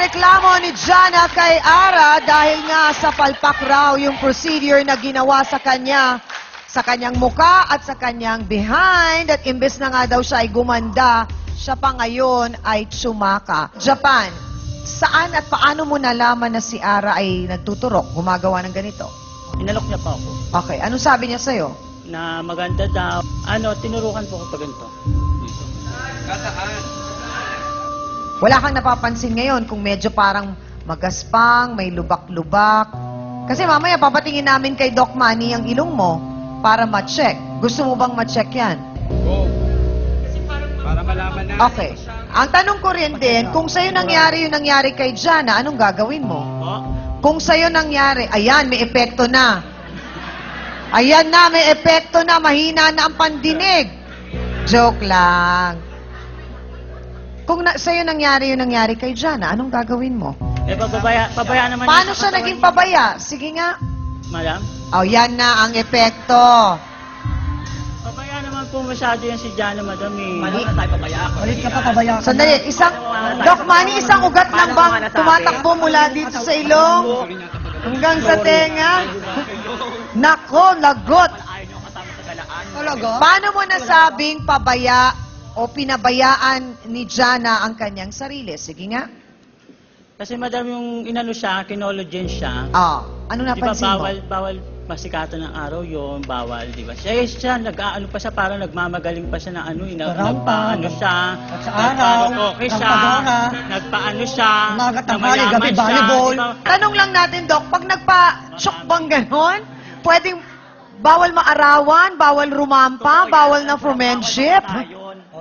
reklamo ni Jana kay Ara dahil nga sa palpak raw yung procedure na ginawa sa kanya, sa kanyang muka at sa kanyang behind. At imbes na nga daw siya ay gumanda, siya pa ngayon ay tsumaka. Japan, saan at paano mo nalaman na si Ara ay nagtuturok, gumagawa ng ganito? Inalok niya pa ako. Okay, anong sabi niya sa'yo? Na maganda daw. Tinurukan po ko pa ganito. Wala kang napapansin ngayon kung medyo parang magaspang, may lubak-lubak. Kasi mamaya papatingin namin kay Doc Manny ang ilong mo para ma-check. Gusto mo bang ma-check yan? Oo. Para malaman na. Okay. Ang tanong ko rin din, kung sa'yo nangyari yung nangyari kay Jana, anong gagawin mo? Kung sa'yo nangyari, ayan, may epekto na. Ayan na, may epekto na, mahina na ang pandinig. Joke lang. Kung sa'yo nangyari yung nangyari kay Jana, anong gagawin mo? Pabaya naman. Paano siya naging pabaya? Sige nga. Madam? Oh, yan na ang epekto. Pabaya naman po masyado yan si Jana, madam. Malit na tayo pabaya ako. Malit ka pa pabaya ka. Sandali, Doc Manny, isang ugat lang bang tumatakbo mula dito sa ilong hanggang sa tenga? Nako, lagot. Talaga? Paano mo nasabing pabaya o pinabayaan ni Jana ang kanyang sarili? Sige nga. Kasi madam, yung inano siya, kinologen siya. Ano Di ba napansin mo? bawal masikatan ng araw yun, bawal, di ba? Siya, nag-aano pa siya, parang nagmamagaling pa siya na nagpaano siya, sa araw, nagpa-okay siya, nagpagora, nagpaano siya, umaga, tanghali, mayaman gabi, siya, volleyball. di ba? Tanong lang natin, Doc, pag nagpa-shock bang ganon, pwedeng bawal maarawan, bawal rumampa, bawal na friendship?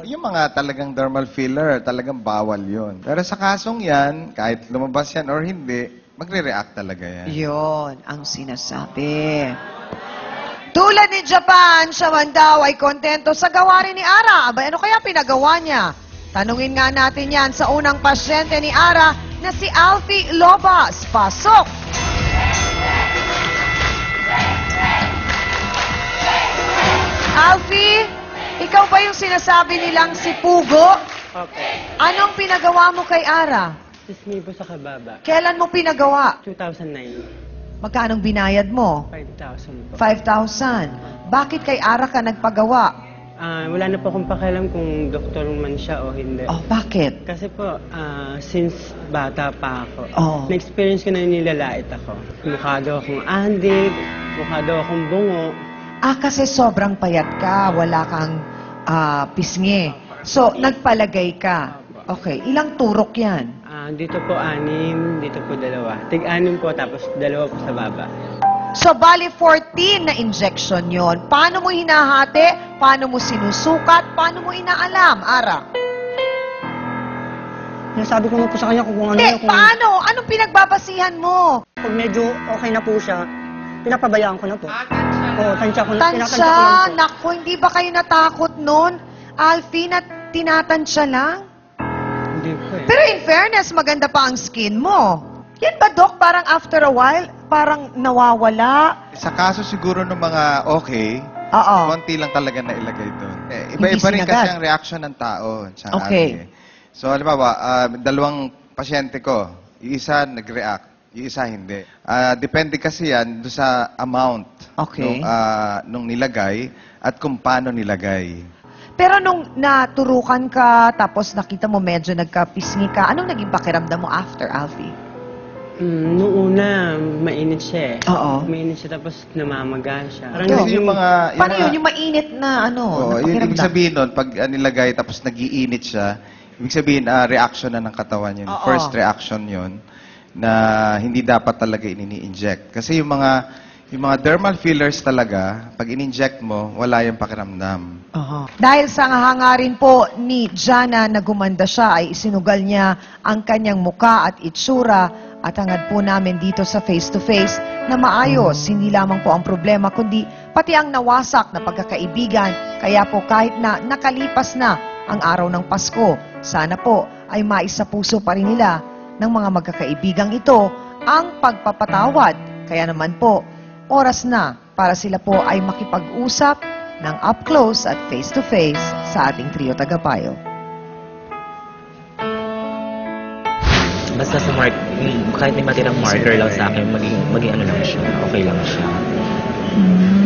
Yung mga talagang dermal filler, talagang bawal yun. Pero sa kasong yan, kahit lumabas yan or hindi, magre-react talaga yan. Yun ang sinasabi. Tulad ni Japan, siya man daw ay kontento sa gawain ni Ara. Abay, ano kaya pinagawa niya? Tanungin nga natin yan sa unang pasyente ni Ara na si Alfie Lobas. Pasok! Alfie, ikaw ba yung sinasabi nilang si Pugo? Okay. Anong pinagawa mo kay Ara? 6,000 sa kababa. Kailan mo pinagawa? 2009. Magkanong binayad mo? 5,000 po. 5,000. Bakit kay Ara ka nagpagawa? Wala na po akong pakialam kung doktor man siya o hindi. Oh, bakit? Kasi po, since bata pa ako, Oh. na-experience ko na yung nilalait ako. Mukha daw akong andig, mukha daw akong bungo. Kasi sobrang payat ka, wala kang pisngi. So, nagpalagay ka. Okay, ilang turok yan? Dito po 6, dito po 2. Tig-6 po, tapos 2 po sa baba. So, bali 14 na injection yon. Paano mo hinahati? Paano mo sinusukat? Paano mo inaalam, Ara? Sabi ko na po sa kanya kung ano Hindi, yun. paano? Anong pinagbabasihan mo? Pag medyo okay na po siya, pinapabayaan ko na po. Oo, tansya ko na. tinatansya ko Tansya! lang po. Naku, hindi ba kayo natakot nun? Alfie, na tinatansya lang? Hindi po eh. Pero in fairness, maganda pa ang skin mo. Yan ba, Doc? Parang after a while, parang nawawala? Sa kaso siguro ng mga okay, Oo. konti lang talaga na ilagay doon. Hindi Iba-iba rin sinagad. kasi ang reaction ng tao. Sa Okay. So, halimbawa, 2 pasyente ko, yung isa nag-react, yung isa hindi. Depende kasi yan doon sa amount Okay. nung nilagay at kung paano nilagay. Pero nung naturukan ka, tapos nakita mo medyo nagkapisngi ka, anong naging pakiramdam mo after, Alfie? Noong una, mainit siya eh. Oo. Mainit siya, tapos namamaga siya. Parang Ito. Kasi yung mga... Paano yun? Yung mainit na ano? Oo, na yung ibig pakiramdam? sabihin nun, pag nilagay tapos nag-iinit siya, ibig sabihin, reaction na ng katawan yun. Oo. First reaction yun, na hindi dapat talaga ini-inject. Kasi yung mga dermal fillers talaga, pag in-inject mo, wala yung pakiramdam. Dahil sa hangarin po ni Jana na gumanda siya, ay isinugal niya ang kanyang muka at itsura at hangad po namin dito sa face-to-face na maayos. Hindi lamang po ang problema, kundi pati ang nawasak na pagkakaibigan. Kaya po kahit na nakalipas na ang araw ng Pasko, sana po ay maisapuso pa rin nila ng mga magkakaibigang ito ang pagpapatawad. Kaya naman po, oras na para sila po ay makipag-usap ng up close at face-to-face sa ating trio tagapayo. basta sa kahit may matirang marker lang sa akin, maging ano lang siya, okay lang siya.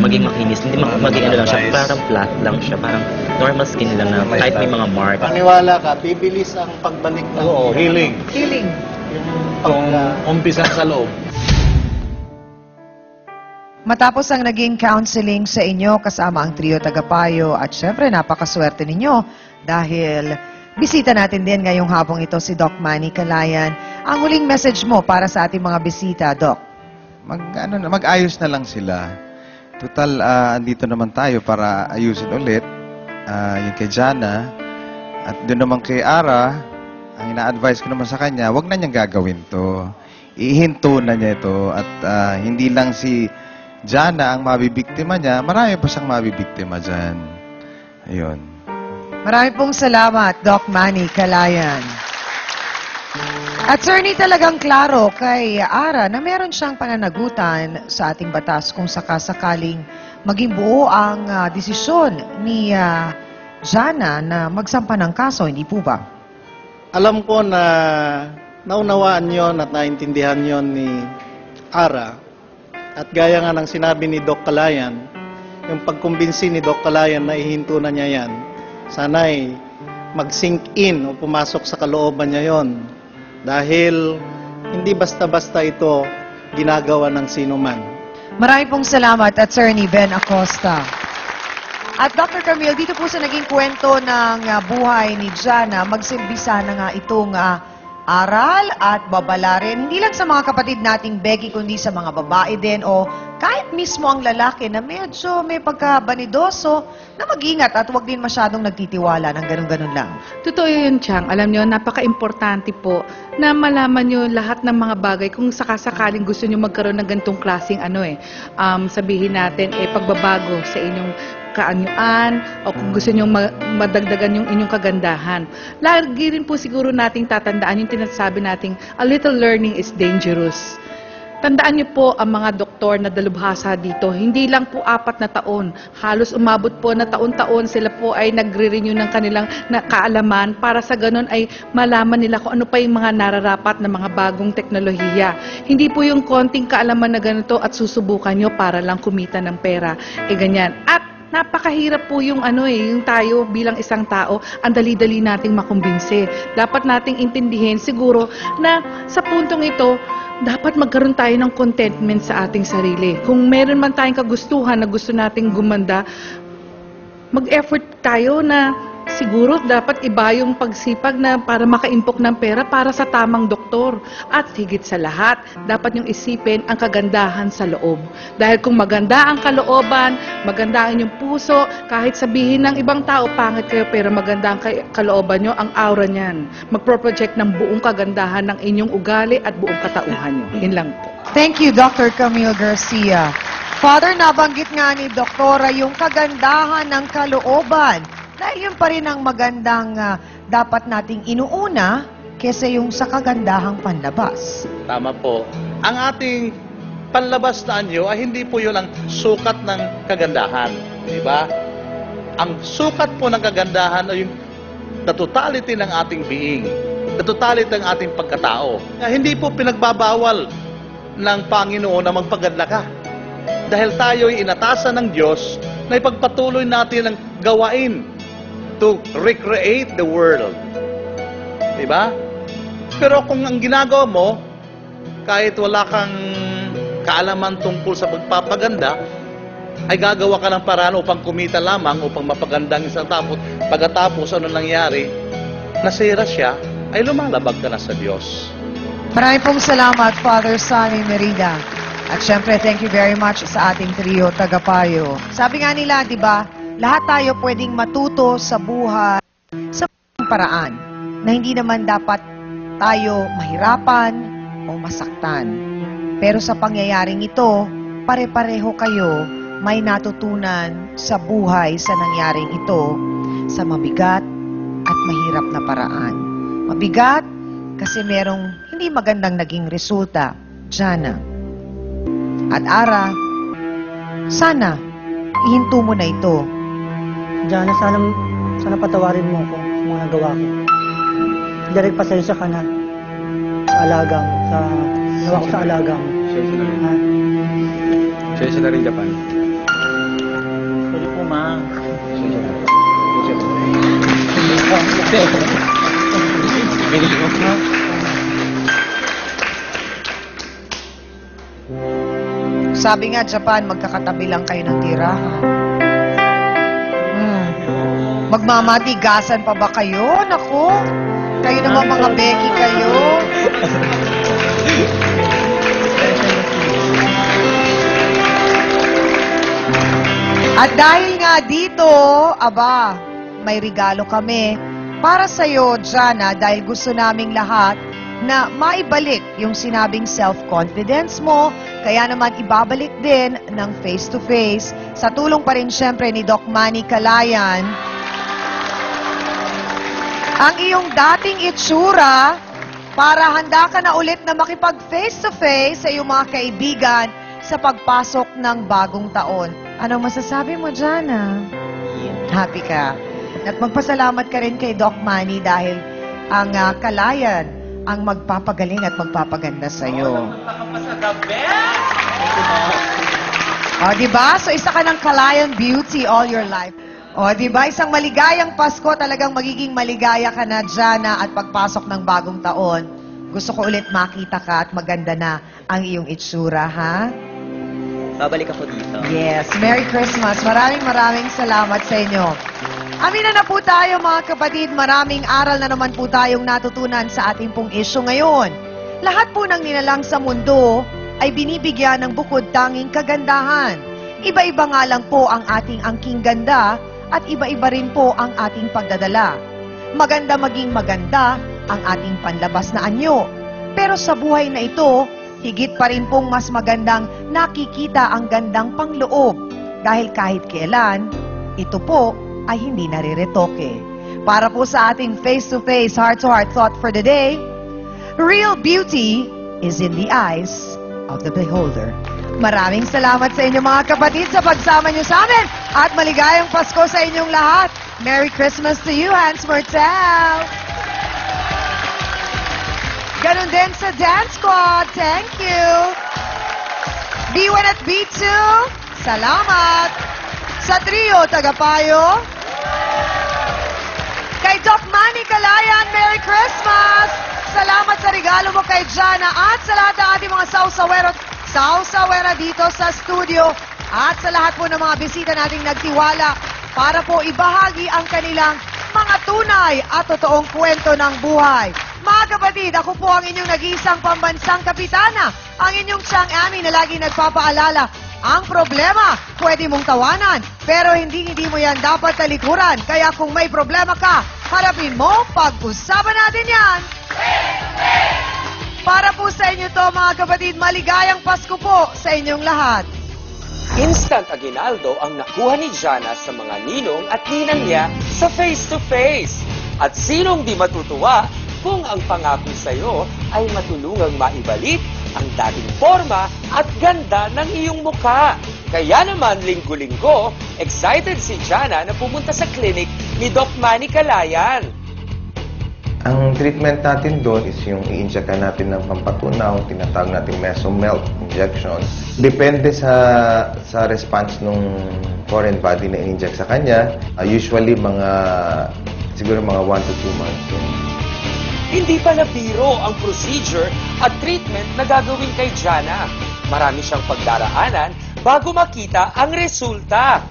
Maging makinis, hindi maging ano lang siya, parang flat lang siya, parang normal skin lang na kahit may mga mark. Paniwala ka, bibilis ang pagbalik ng healing. Healing. Kung umpisa sa loob. Matapos ang naging counseling sa inyo kasama ang trio tagapayo at syempre napakaswerte ninyo dahil bisita natin din ngayong hapong ito si Doc Manny Calayan. Ang huling message mo para sa ating mga bisita, Doc? Mag-ayos na lang sila. Total, andito naman tayo para ayusin ulit. Yung kay Jana. At doon naman kay Ara, ang ina-advise ko naman sa kanya, wag na niyang gagawin to. Ihinto na niya ito. At hindi lang si Jana ang mabibiktima niya, marami pa siyang mabibiktima dyan. Ayun. Marami pong salamat, Doc Manny Calayan. Attorney, talagang klaro kay Ara na meron siyang pananagutan sa ating batas kung sakasakaling maging buo ang desisyon ni Jana na magsampa ng kaso, hindi po ba? Alam ko na naunawaan yon at naintindihan yon ni Ara. At gaya nga ng sinabi ni Doc Calayan, yung pagkumbinsi ni Doc Calayan na ihinto na niya yan, sana'y mag-sink in o pumasok sa kalooban niya yon. Dahil hindi basta-basta ito ginagawa ng sino man. Marami pong salamat, Attorney Ben Acosta. At Dr. Camille, dito po sa naging kwento ng buhay ni Jana, magsimbisa na nga itong aral at babala rin, hindi lang sa mga kapatid nating Becky, kundi sa mga babae din o kahit mismo ang lalaki na medyo may pagkabanidoso na mag-ingat at huwag din masyadong nagtitiwala ng ganun-ganun lang. Totoo yun, Chang. Alam nyo, napaka-importante po na malaman nyo lahat ng mga bagay kung sakasakaling gusto nyo magkaroon ng ganitong klaseng sabihin natin, pagbabago sa inyong kaanyuan o kung gusto nyo madagdagan yung inyong kagandahan. Lagi rin po siguro nating tatandaan yung tinasabi nating a little learning is dangerous. Tandaan niyo po ang mga doktor na dalubhasa dito, hindi lang po 4 na taon. Halos umabot po na taon-taon sila po ay nagre-renew ng kanilang kaalaman para sa ganun ay malaman nila kung ano pa yung mga nararapat na mga bagong teknolohiya. Hindi po yung konting kaalaman na ganito at susubukan nyo para lang kumita ng pera. Ganyan. At napakahirap po yung yung tayo bilang isang tao, ang dali-dali nating makumbinse. Dapat nating intindihin siguro na sa puntong ito, dapat magkaroon tayo ng contentment sa ating sarili. Kung meron man tayong kagustuhan na gusto nating gumanda, mag-effort tayo na siguro dapat iba yung pagsipag na para makaimpok ng pera para sa tamang doktor. At higit sa lahat, dapat yung isipin ang kagandahan sa loob. Dahil kung maganda ang kalooban, maganda ang inyong puso, kahit sabihin ng ibang tao, pangit kayo pero maganda ang kalooban nyo, ang aura niyan. Magpro-project ng buong kagandahan ng inyong ugali at buong katauhan nyo. Yun lang po. Thank you, Dr. Camille Garcia. Father, nabanggit nga ni Doktora yung kagandahan ng kalooban. Dahil yun pa rin ang magandang dapat nating inuuna kesa yung sa kagandahang panlabas. Tama po. Ang ating panlabas na anyo ay hindi po yun ang sukat ng kagandahan. Di ba? Ang sukat po ng kagandahan ay yung the totality ng ating being. The totality ng ating pagkatao. Hindi po pinagbabawal ng Panginoon na magpaganda ka. Dahil tayo'y inatasan ng Diyos na ipagpatuloy natin ang gawain to recreate the world. Diba? Pero kung ang ginagawa mo, kahit wala kang kaalaman tungkol sa pagpapaganda, ay gagawa ka ng paraan upang kumita lamang, upang mapaganda ang isang tapos. Pagkatapos, ano nangyari? Nasira siya, ay lumalabag ka na sa Diyos. Maraming pong salamat, Father Sonny Merida. At syempre, thank you very much sa ating trio tagapayo. Sabi nga nila, di ba, lahat tayo pwedeng matuto sa buhay sa paraan na hindi naman dapat tayo mahirapan o masaktan. Pero sa pangyayaring ito, pare-pareho kayo may natutunan sa buhay sa nangyaring ito sa mabigat at mahirap na paraan. Mabigat kasi merong hindi magandang naging resulta, Jana. At Ara, sana ihinto mo na ito. Jana, sana patawarin mo ko sa mga nagawa ko. Direk, pasensya ka na. alagang, gawa ko sa alagang. Ha? Siya sila rin Japan. Sorry po, ma. Sabi nga, Japan, magkakatabi lang kayo ng tirahan. Magmamatigasan pa ba kayo? Naku, kayo naman mga Becky kayo. At dahil nga dito, aba, may regalo kami para sa'yo, Jana, dahil gusto naming lahat na maibalik yung sinabing self-confidence mo, kaya naman ibabalik din ng face-to-face sa tulong pa rin syempre ni Doc Manny Calayan. Ang iyong dating itsura para handa ka na ulit na makipag face-to-face sa iyong mga kaibigan sa pagpasok ng bagong taon. Anong masasabi mo, Jana? Happy ka. At magpasalamat ka rin kay Doc Manny dahil ang Calayan ang magpapagaling at magpapaganda sa iyo. O, diba? So, isa ka ng Calayan Beauty all your life. O, diba? Isang maligayang Pasko, talagang magiging maligaya ka na, Jana, at pagpasok ng bagong taon. Gusto ko ulit makita ka at maganda na ang iyong itsura, ha? Babalik ako dito. Yes. Merry Christmas. Maraming salamat sa inyo. Amina na po tayo mga kapatid, maraming aral na naman po tayong natutunan sa ating pong issue ngayon. Lahat po ng nilalang sa mundo ay binibigyan ng bukod tanging kagandahan. Iba-iba nga lang po ang ating angking ganda at iba-iba rin po ang ating pagdadala. Maganda maging maganda ang ating panlabas na anyo. Pero sa buhay na ito, higit pa rin pong mas magandang nakikita ang gandang pangloob. Dahil kahit kailan, ito po ay hindi nariretoke. Para po sa ating face-to-face, heart-to-heart thought for the day, real beauty is in the eyes of the beholder. Maraming salamat sa inyo mga kapatid sa pagsama nyo sa amin at maligayang Pasko sa inyong lahat. Merry Christmas to you, Hans Mortel! Ganon din sa Dance Squad. Thank you! B1 at B2, salamat! Sa trio, Tagapayo. Kay Doc Manny Calayan, Merry Christmas! Salamat sa regalo mo kay Jana at sa lahat ng ating mga sausawera dito sa studio at sa lahat po ng mga bisita nating nagtiwala para po ibahagi ang kanilang mga tunay at totoong kwento ng buhay. Mga kapatid, ako po ang inyong nag-iisang pambansang kapitana, ang inyong Chang Ami na lagi nagpapaalala. Ang problema, pwede mong tawanan, pero hindi mo yan dapat talikuran. Kaya kung may problema ka, harapin mo, pag-usapan natin yan. Para po sa inyo to mga kapatid, maligayang Pasko po sa inyong lahat. Instant aguinaldo ang nakuha ni Jana sa mga ninong at ninang niya sa face-to-face. At sinong di matutuwa kung ang pangako sa'yo ay matulungang maibalik ang dating forma at ganda ng iyong mukha. Kaya naman, linggo-linggo, excited si Jana na pumunta sa clinic ni Doc Manny Calayan. Ang treatment natin doon is yung i-injectan natin ng pampatunaw, tinatawag natin mesomelt injection. Depende sa response ng foreign body na in-inject sa kanya. Usually, siguro mga 1 to 2 months. Hindi pala biro ang procedure at treatment na gagawin kay Jana. Marami siyang pagdaraanan bago makita ang resulta.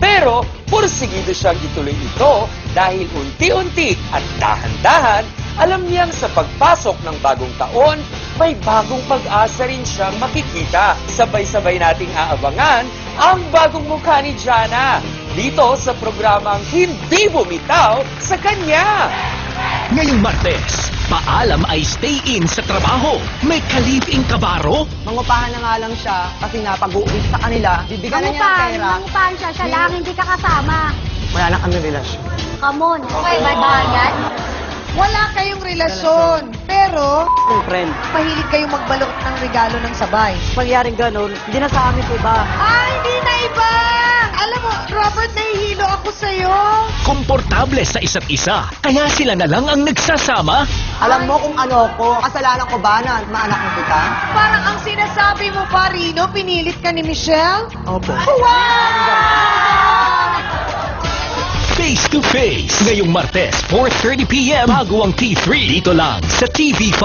Pero pursigido siyang ituloy ito dahil unti-unti at dahan-dahan alam niyang sa pagpasok ng bagong taon, may bagong pag-asa rin siyang makikita. Sabay-sabay nating aabangan ang bagong mukha ni Jana dito sa programang Hindi Bumitaw sa Kanya. Ngayong Martes, paalam ay stay in sa trabaho. May kaliping kabaro. Mangupahan na nga lang siya kasi nga pag-uwi sa kanila, bibigyan na niya ng pera. Mangupahan siya, siya lang, hindi ka kasama. Wala na kami relasyon. Come on, okay, bye-bye yan. Wala kayong relasyon, pero Yung friend. mahilig kayong magbalot ng regalo ng sabay. Pangyaring ganun, hindi na sa amin po ba? Hindi na iba! Alam mo, Robert, nahihilo ako sa'yo. Komportable sa isa't isa, kaya sila na lang ang nagsasama. Alam mo kung ano ko, kasalanan ko ba na maanak mo kita? Parang ang sinasabi mo pa, Rino, pinilit ka ni Michelle? Opo. Face to Face, ngayong Martes, 4:30 p.m. bago ang T3 dito lang sa TV5.